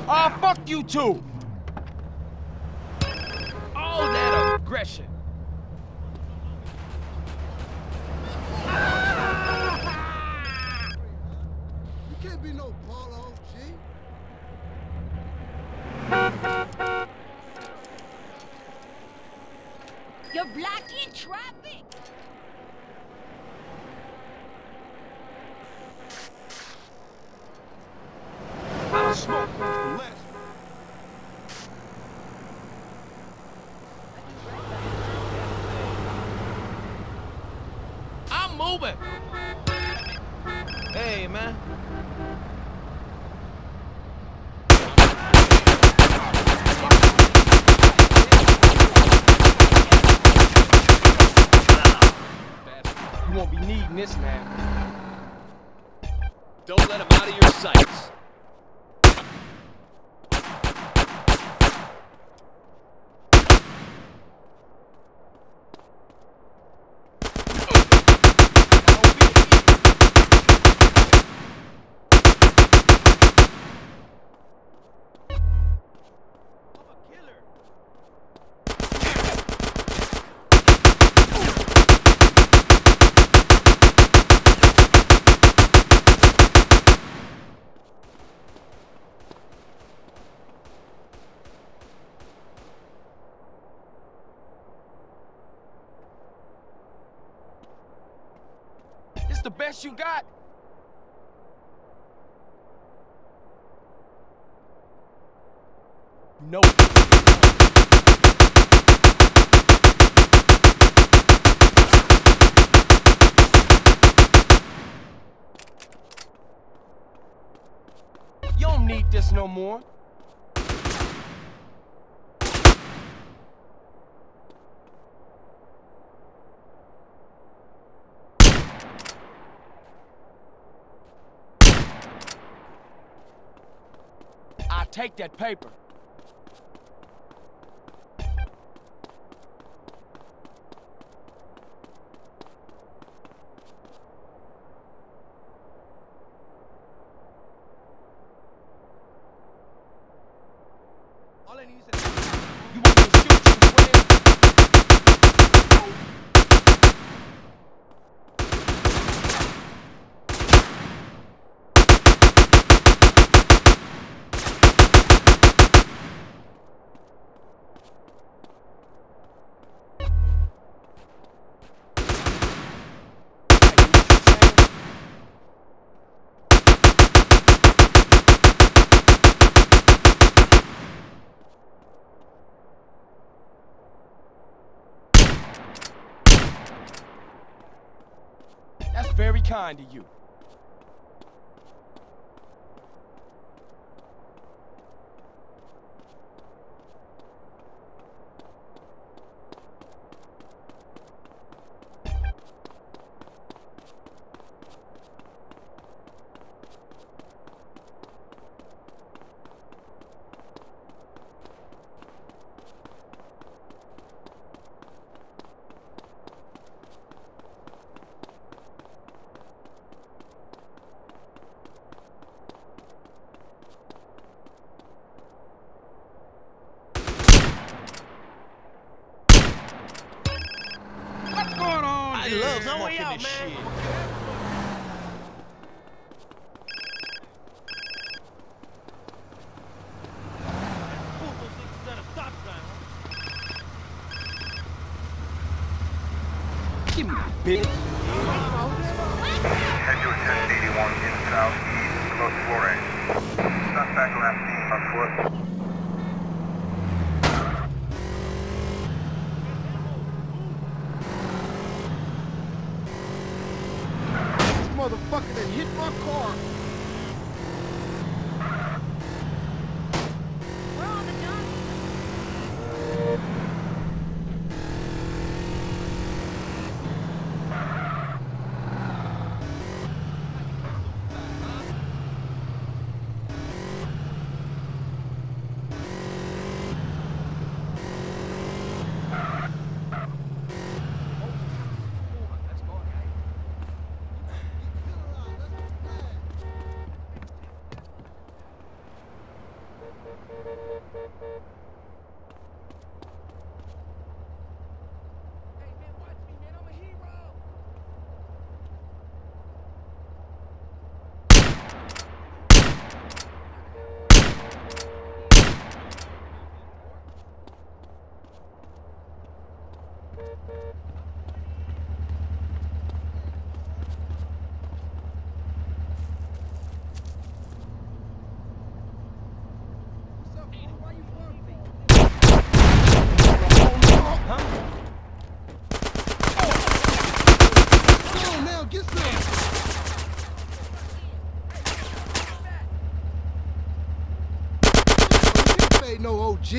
Fuck you too! All that aggression. You can't be no Paulo, G. You're blocking traffic! I'll smoke the less. I'm moving. Hey, man. You won't be needing this now. Don't let him out of your sights. This the best you got? You know it. You don't need this no more. I'll take that paper. All I need is You want me to shoot you as well? That's very kind of you. What's going on I here? love No way smoking out, this man. shit. Those niggas got a stop sign, huh? Give me that bitch. Head to 1081 in southeast, close to Floras. Suspect left on foot. This motherfucker that hit my car. We're on the jump. What's up, fool? Why you bumping? Come on now, get some. You ain't no OG.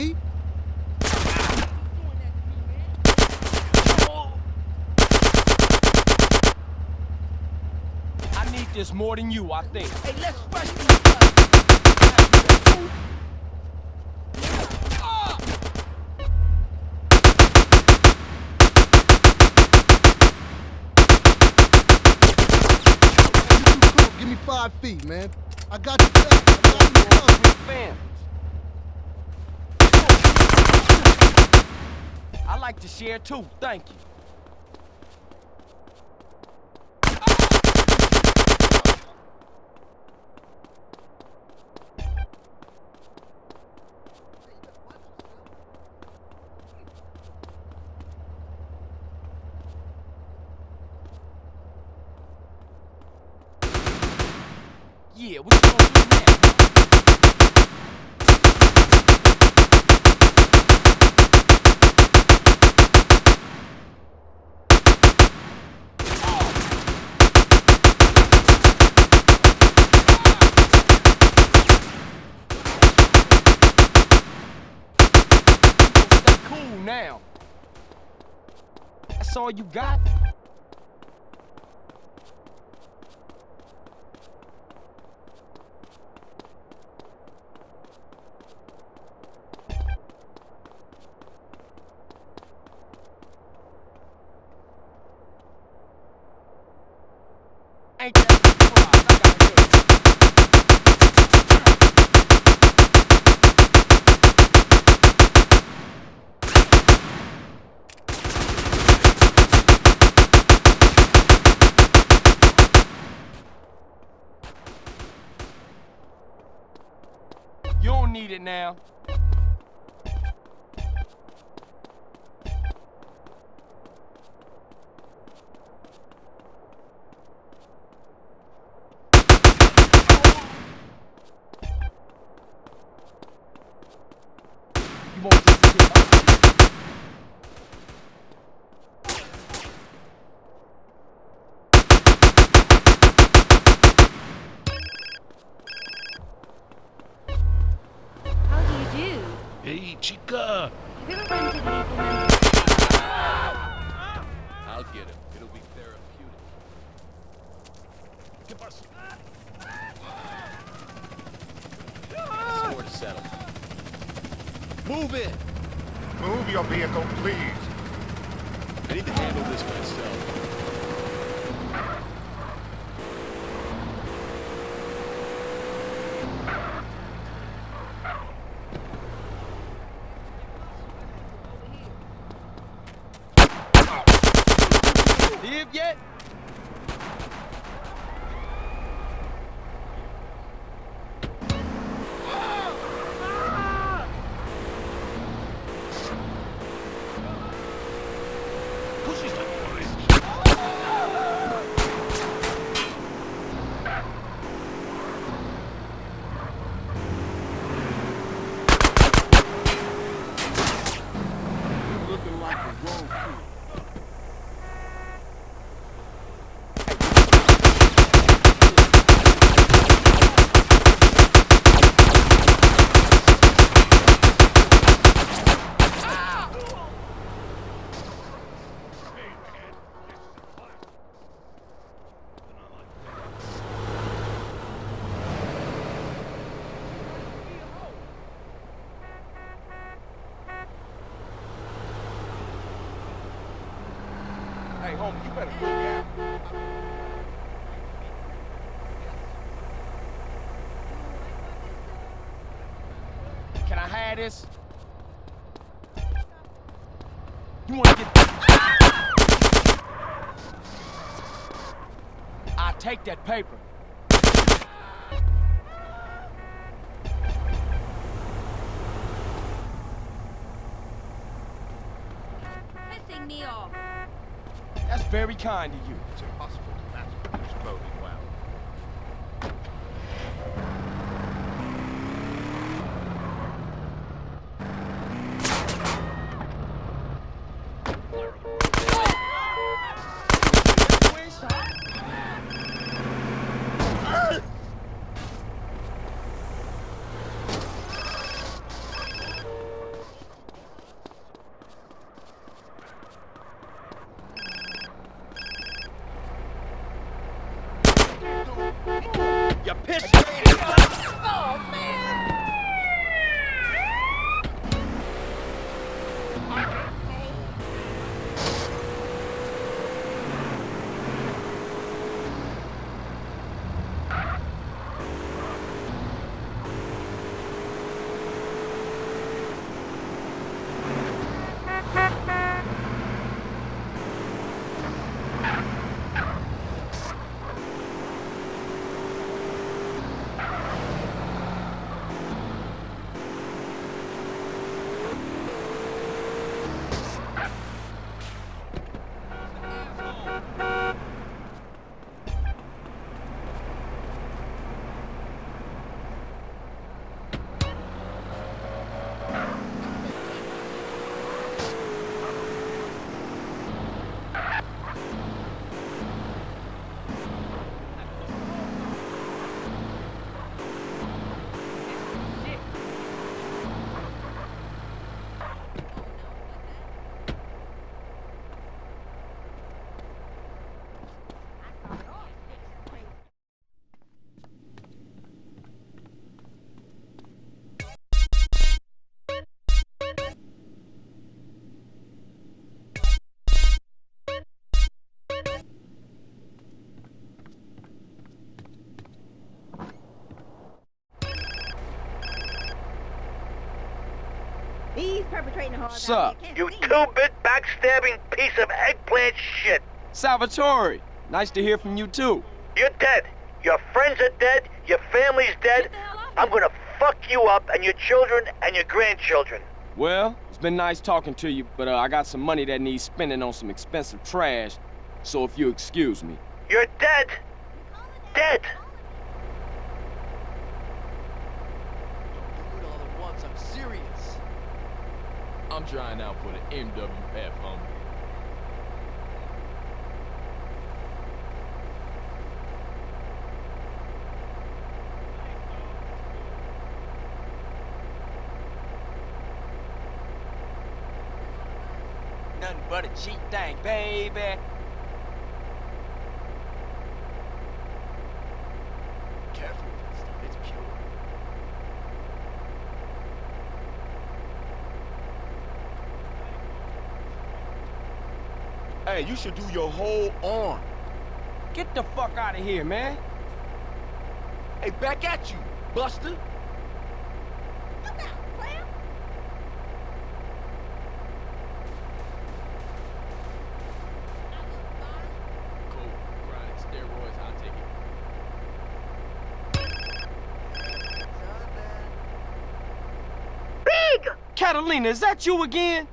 I need this more than you, I think. Hey, let's rush these guys. Give me 5 feet, man. I got you back. I got you covered. Fam. I like to share too, thank you. Yeah, what you gonna do next? Stay cool now. That's all you got? Ain't that surprised? I gotta go. You don't need it now. You won't just get up. How do you do? Hey, chica. Have you ever run into the evil member? I'll get him. It'll be therapeutic. ¿Qué pasa? Score to settle. Move in. Move your vehicle, please. I need to handle this myself. Live yet? Pussy's not worried. You looking like a wrong kid. Hey, homie, you better look out. Can I have this? You wanna get... I'll take that paper. Pissing me off. That's very kind of you. It's impossible to mass-produce clothing well. You pissed me! He's perpetrating hard. Sup? You two-bit backstabbing piece of eggplant shit! Salvatore, nice to hear from you too. You're dead. Your friends are dead. Your family's dead. Get the hell off I'm gonna fuck you up and your children and your grandchildren. Well, it's been nice talking to you, but I got some money that needs spending on some expensive trash, so if you excuse me. You're dead. Dead. Don't do it all at once, I'm serious. I'm trying out for the MWF, homie. Nothing but a cheap thing, baby. Careful with that stuff, it's pure. Hey, you should do your whole arm. Get the fuck out of here, man. Hey, back at you, Buster. Come out, clam. Coke, grinding steroids, I'll take it. Big! Catalina, is that you again?